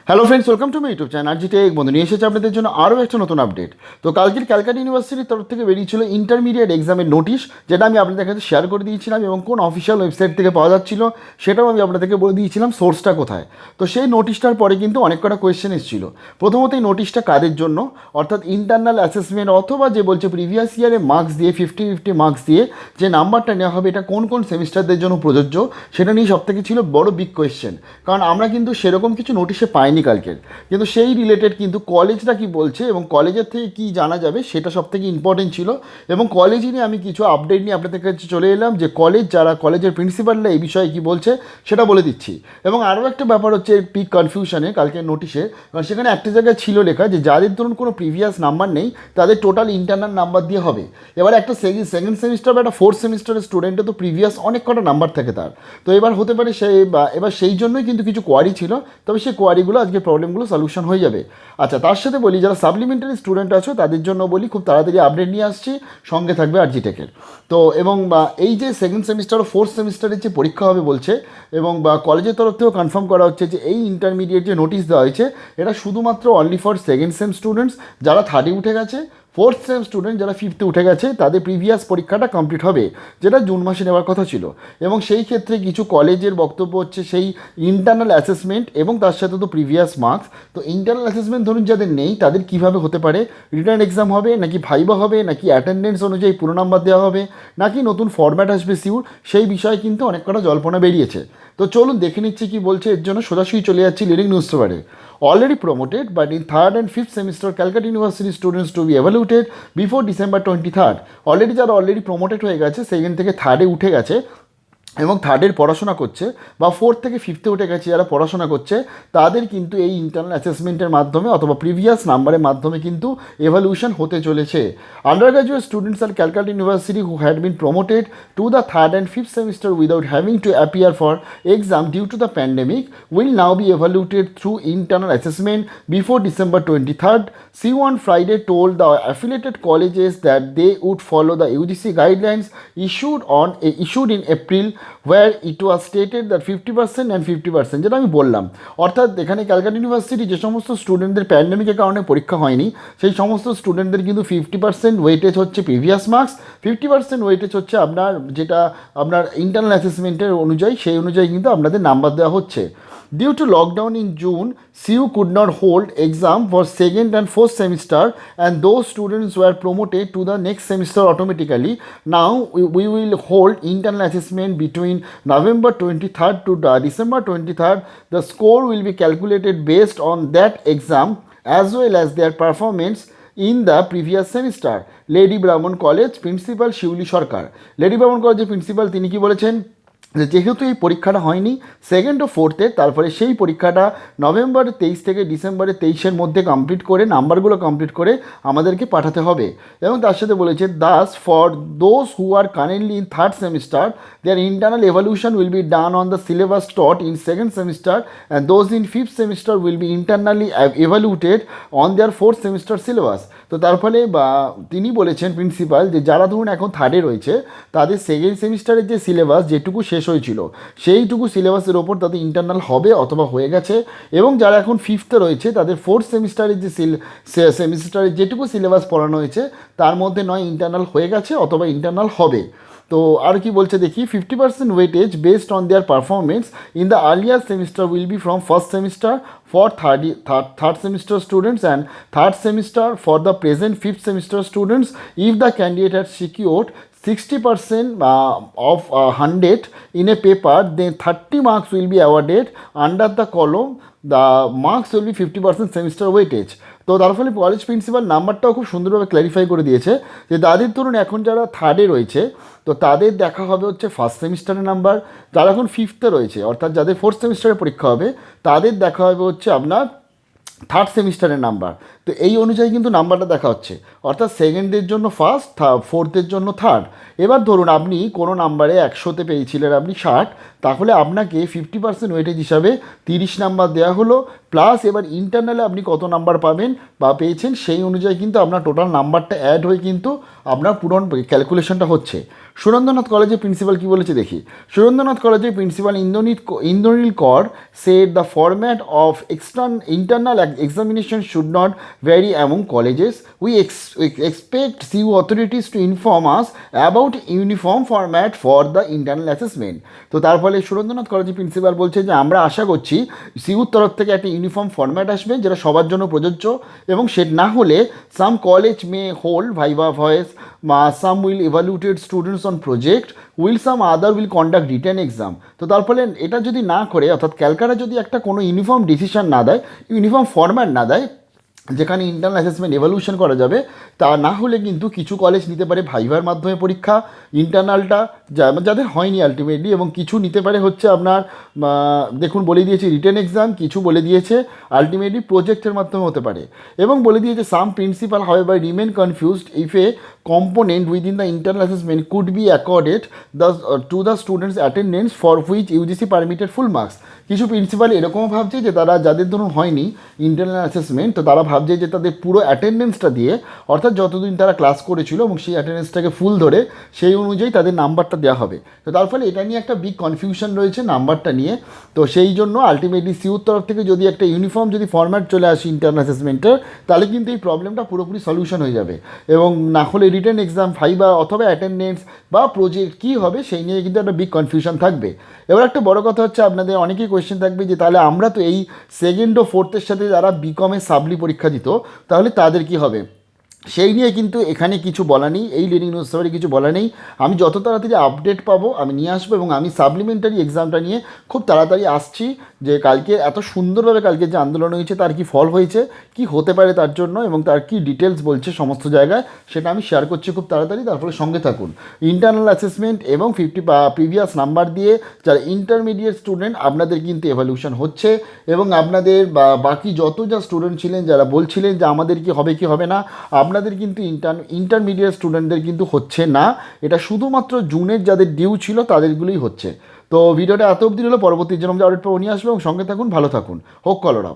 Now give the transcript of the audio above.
Hello friends, welcome to my YouTube channel. আরজিটে এক বন্ধু নিয়ে এসেছে আপনাদের জন্য আরও একটা নতুন আপডেট। তো কালকের ক্যালকাটা ইউনিভার্সিটির তরফ থেকে বেরিয়েছিল ইন্টারমিডিয়েট এক্সামের নোটিশ, যেটা আমি আপনাদের কাছে শেয়ার করে দিয়েছিলাম এবং কোন অফিসিয়াল ওয়েবসাইট থেকে পাওয়া যাচ্ছিল সেটাও আমি আপনাদেরকে বলে দিয়েছিলাম সোর্সটা কোথায়। তো সেই নোটিশটার পরে কিন্তু অনেক কটা কোয়েশ্চেন এসেছিল। প্রথমত এই নোটিশটা কাদের জন্য, অর্থাৎ ইন্টারনাল অ্যাসেসমেন্ট অথবা যে বলছে প্রিভিয়াস ইয়ারে মার্কস দিয়ে 50-50 মার্কস দিয়ে যে নাম্বারটা নেওয়া হবে, এটা কোন কোন সেমিস্টারদের জন্য প্রযোজ্য, সেটা নিয়ে সবথেকে ছিল বড় বিগ কোয়েশ্চেন। কারণ আমরা কিন্তু সেরকম কিছু নোটিশে পাইনি কালকের, কিন্তু সেই রিলেটেড কিন্তু কলেজটা কি বলছে এবং কলেজের থেকে কি জানা যাবে সেটা সবথেকে ইম্পর্টেন্ট ছিল। এবং কলেজই নিয়ে আমি কিছু আপডেট নিয়ে আপনাদের কাছে চলে এলাম, যে কলেজ যারা কলেজের প্রিন্সিপালরা এই বিষয়ে কি বলছে সেটা বলে দিচ্ছি। এবং আরও একটা ব্যাপার হচ্ছে পিক কনফিউশনে কালকের নোটিশে, কারণ সেখানে একটা জায়গায় ছিল লেখা যে যাদের ধরুন কোনো প্রিভিয়াস নাম্বার নেই তাদের টোটাল ইন্টারনাল নাম্বার দিয়ে হবে। এবার একটা সেকেন্ড সেমিস্টার বা একটা ফোর্থ সেমিস্টারের স্টুডেন্টের তো প্রিভিয়াস অনেক কটা নাম্বার থাকে তার, তো এবার হতে পারে এবার সেই জন্যই কিন্তু কিছু কোয়ারি ছিল। তবে সেই কোয়ারিগুলো আজকে প্রবলেমগুলো সলিউশন হয়ে যাবে। আচ্ছা, তার সাথে বলি যারা সাপ্লিমেন্টারি স্টুডেন্ট আছো তাদের জন্য বলি খুব তাড়াতাড়ি আপডেট নিয়ে আসছি, সঙ্গে থাকবে আরজিটেকের। তো এবং এই যে সেকেন্ড সেমিস্টার ও ফোর্থ সেমিস্টারের যে পরীক্ষা হবে বলছে, এবং কলেজের তরফ থেকেও কনফার্ম করা হচ্ছে যে এই ইন্টারমিডিয়েট যে নোটিশ দেওয়া হয়েছে এটা শুধুমাত্র only for second same students, যারা থার্ডে উঠে গেছে। ফোর্থ সেম স্টুডেন্ট যারা ফিফথে উঠে গেছে তাদের প্রিভিয়াস পরীক্ষাটা কমপ্লিট হবে, যেটা জুন মাসে নেওয়ার কথা ছিল। এবং সেই ক্ষেত্রে কিছু কলেজের বক্তব্য হচ্ছে সেই ইন্টারনাল অ্যাসেসমেন্ট এবং তার সাথে তো প্রিভিয়াস মার্কস। তো ইন্টারনাল অ্যাসেসমেন্ট ধরুন যাদের নেই তাদের কীভাবে হতে পারে, রিটার্ন এক্সাম হবে নাকি ভাইবা হবে নাকি অ্যাটেন্ডেন্স অনুযায়ী পুরো নাম্বার দেওয়া হবে নাকি নতুন ফরম্যাট আসবে সিউর, সেই বিষয়ে কিন্তু অনেক কটা জল্পনা বেরিয়েছে। তো চলুন দেখে নিচ্ছি কী বলছে। এর জন্য সোজাসুজি চলে যাচ্ছি লিডিং নিউজ পেপারে। Already promoted, but in third and fifth semester Calcutta University students to be evaluated before December 23rd. Already যারা অলরেডি প্রমোটেড হয়ে গেছে, সেকেন্ড থেকে থার্ডে উঠে গেছে এবং থার্ডের পড়াশোনা করছে, বা ফোর্থ থেকে ফিফথে উঠে গেছে যারা পড়াশোনা করছে, তাদের কিন্তু এই ইন্টারনাল অ্যাসেসমেন্টের মাধ্যমে অথবা প্রিভিয়াস নাম্বারের মাধ্যমে কিন্তু এভালুয়েশন হতে চলেছে। আন্ডার গ্রাজুয়েট স্টুডেন্টস আর Calcutta university who had been promoted to the third and fifth semester without having to appear for exam due to the pandemic will now be evaluated through internal assessment before December 23rd. C1 Friday told the affiliated colleges that they would follow the UGC guidelines issued in April, where it was stated that 50% and 50%, যেটা আমি বললাম। অর্থাৎ এখানে Calcutta university যে সমস্ত স্টুডেন্টদের প্যান্ডেমিকের কারণে পরীক্ষা হয়নি, সেই সমস্ত স্টুডেন্টদের কিন্তু 50% ওয়েটেজ হচ্ছে প্রিভিয়াস মার্কস, 50% ওয়েটেজ হচ্ছে আপনার ইন্টারনাল অ্যাসেসমেন্টের অনুযায়ী, সেই অনুযায়ী কিন্তু আপনাদের নাম্বার দেওয়া হচ্ছে। Due to lockdown in June, CU could not hold exam for second and fourth semester, and those students were promoted to the next semester automatically. Now we will hold internal assessment between November 23rd to December 23rd. The score will be calculated based on that exam as well as their performance in the previous semester. Lady ব্রাহ্মণ college principal শিউলি সরকার, lady ব্রাহ্মণ কলেজের principal, তিনি কি বলেছেন যে যেহেতু এই পরীক্ষাটা হয়নি সেকেন্ড ও ফোর্থের, তারপরে সেই পরীক্ষাটা নভেম্বর 23 থেকে ডিসেম্বরের 23-এর মধ্যে কমপ্লিট করে নাম্বারগুলো কমপ্লিট করে আমাদেরকে পাঠাতে হবে। এবং তার সাথে বলেছে thus for those who are currently in third semester their internal evaluation will be done on the syllabus taught in second semester, and those in fifth semester will be internally evaluated on their fourth semester syllabus. তো তার ফলে তিনি বলেছেন principal যে যারা ধরুন এখন থার্ডে রয়েছে তাদের সেকেন্ড সেমিস্টারের যে সিলেবাস যেটুকু শেষ হয়েছিল সেইটুকু সিলেবাসের ওপর তাদের ইন্টারনাল হবে অথবা হয়ে গেছে, এবং যারা এখন ফিফথে রয়েছে তাদের ফোর্থ সেমিস্টারের যে সেমিস্টারের যেটুকু সিলেবাস পড়ানো হয়েছে তার মধ্যে নয় ইন্টারনাল হয়ে গেছে অথবা ইন্টারনাল হবে। তো আর কি বলছে দেখি, 50% weightage based on their performance in the earlier semester will B from first semester for third semester students and third semester for the present fifth semester students. If the candidate has secured 60% of 100 in a paper, then 30 marks will be awarded under the column the marks will be 50% semester weightage. তো তার ফলে college principal নাম্বারটাও খুব সুন্দরভাবে clarify করে দিয়েছে যে তাদের ধরুন এখন যারা থার্ডে রয়েছে তো তাদের দেখা হবে হচ্ছে ফার্স্ট সেমিস্টারের নাম্বার, যারা এখন ফিফথে রয়েছে অর্থাৎ যাদের ফোর্থ সেমিস্টারে পরীক্ষা হবে তাদের দেখা হবে হচ্ছে আপনার থার্ড সেমিস্টারের নাম্বার। তো এই অনুযায়ী কিন্তু নাম্বারটা দেখা হচ্ছে, অর্থাৎ সেকেন্ডের জন্য ফার্স্ট, ফোর্থের জন্য থার্ড। এবার ধরুন আপনি কোনো নাম্বারে 100তে পেয়েছিলেন আপনি 60, তাহলে আপনাকে 50% ওয়েটেজ হিসাবে 30 নাম্বার দেওয়া হলো, প্লাস এবার ইন্টারনালে আপনি কত নাম্বার পাবেন বা পেয়েছেন সেই অনুযায়ী কিন্তু আপনার টোটাল নাম্বারটা অ্যাড হয়ে কিন্তু আপনার পুরো ক্যালকুলেশনটা হচ্ছে। সুরেন্দ্রনাথ কলেজের প্রিন্সিপাল কী বলেছে দেখি। সুরেন্দ্রনাথ কলেজের প্রিন্সিপাল ইন্দ্রনীল কর said the format of internal examination should not vary among colleges. We expect CU authorities to inform us about uniform format for the internal assessment. তো তার ফলে সুরেন্দ্রনাথ কলেজের প্রিন্সিপাল বলছে যে আমরা আশা করছি সিউর তরফ থেকে একটা ইউনিফর্ম ফরম্যাট আসবে যেটা সবার জন্য প্রযোজ্য, এবং সে না হলে some college may hold viva voce, some will evaluated students on project, will some other will conduct written exam. তো তার ফলে এটা যদি না করে, অর্থাৎ ক্যালকাটা যদি একটা কোনো ইউনিফর্ম ডিসিশন না দেয়, ইউনিফর্ম ফরম্যাট না দেয় যেখানে ইন্টারনাল অ্যাসেসমেন্ট এভালুয়েশন করা যাবে, তা না হলে কিন্তু কিছু কলেজ নিতে পারে ভাইভার মাধ্যমে পরীক্ষা ইন্টারনালটা, যাদের হয়নি আলটিমেটলি, এবং কিছু নিতে পারে হচ্ছে আপনার দেখুন বলে দিয়েছে রিটেন এক্সাম, কিছু বলে দিয়েছে আলটিমেটলি প্রজেক্টের মাধ্যমে হতে পারে, এবং বলে দিয়েছে some principal however remain confused if a component within the internal assessment could be accorded to the students attendance for which UGC permitted full marks. কিছু প্রিন্সিপাল এরকমও ভাবছে যে তারা যাদের ধরুন হয়নি ইন্টারনাল অ্যাসেসমেন্ট, তো তারা ভাবছে যে তাদের পুরো অ্যাটেন্ডেন্সটা দিয়ে, অর্থাৎ যতদিন তারা ক্লাস করেছিল এবং সেই অ্যাটেন্ডেন্সটাকে ফুল ধরে সেই অনুযায়ী তাদের নাম্বারটা দেওয়া হবে। তো তার ফলে এটা নিয়ে একটা বিগ কনফিউশন রয়েছে নাম্বারটা নিয়ে। তো সেই জন্য আলটিমেটলি সিউর তরফ থেকে যদি একটা ইউনিফর্ম যদি ফরম্যাট চলে আসে ইন্টারনাল অ্যাসেসমেন্টের, তাহলে কিন্তু এই প্রবলেমটা পুরোপুরি সলিউশন হয়ে যাবে, এবং না হলে রিটেন এক্সাম, ভাইবা অথবা অ্যাটেন্ডেন্স বা প্রজেক্ট কী হবে সেই নিয়ে কিন্তু একটা বিগ কনফিউশন থাকবে। এবার একটা বড় কথা হচ্ছে, আপনাদের অনেকেই কোয়েশ্চেন থাকবে যে তাহলে আমরা তো এই সেকেন্ড ও ফোর্থের সাথে যারা বিকমে সাবলি পরীক্ষা দিত তাহলে তাদের কি হবে, সেই নিয়ে কিন্তু এখানে কিছু বলা নেই, এই লিডিং নিউজ পেপারে কিছু বলা নেই। আমি যত তাড়াতাড়ি আপডেট পাবো আমি নিয়ে আসবো, এবং আমি সাপ্লিমেন্টারি এক্সামটা নিয়ে খুব তাড়াতাড়ি আসছি, যে কালকে এত সুন্দরভাবে কালকে যে আন্দোলন হয়েছে তার কি ফল হয়েছে, কি হতে পারে তার জন্য, এবং তার কি ডিটেলস বলছে সমস্ত জায়গায়, সেটা আমি শেয়ার করছি খুব তাড়াতাড়ি। তারপরে সঙ্গে থাকুন। ইন্টারনাল অ্যাসেসমেন্ট এবং 50 প্রিভিয়াস নাম্বার দিয়ে যারা ইন্টারমিডিয়েট স্টুডেন্ট আপনাদের কিন্তু এভালুয়েশন হচ্ছে, এবং আপনাদের বাকি যত যা স্টুডেন্ট ছিলেন যারা বলছিলেন যে আমাদের কি হবে কি হবে না, আপনাদের কিন্তু ইন্টারমিডিয়েট স্টুডেন্টদের কিন্তু হচ্ছে না, এটা শুধুমাত্র জুনের যাদের ডিউ ছিল তাদেরগুলোই হচ্ছে। তো ভিডিওটা এত অবধি হলো, পরবর্তী জন্য আপডেট পাবো নিয়ে আসবো, এবং সঙ্গে থাকুন, ভালো থাকুন, হোক কলরা।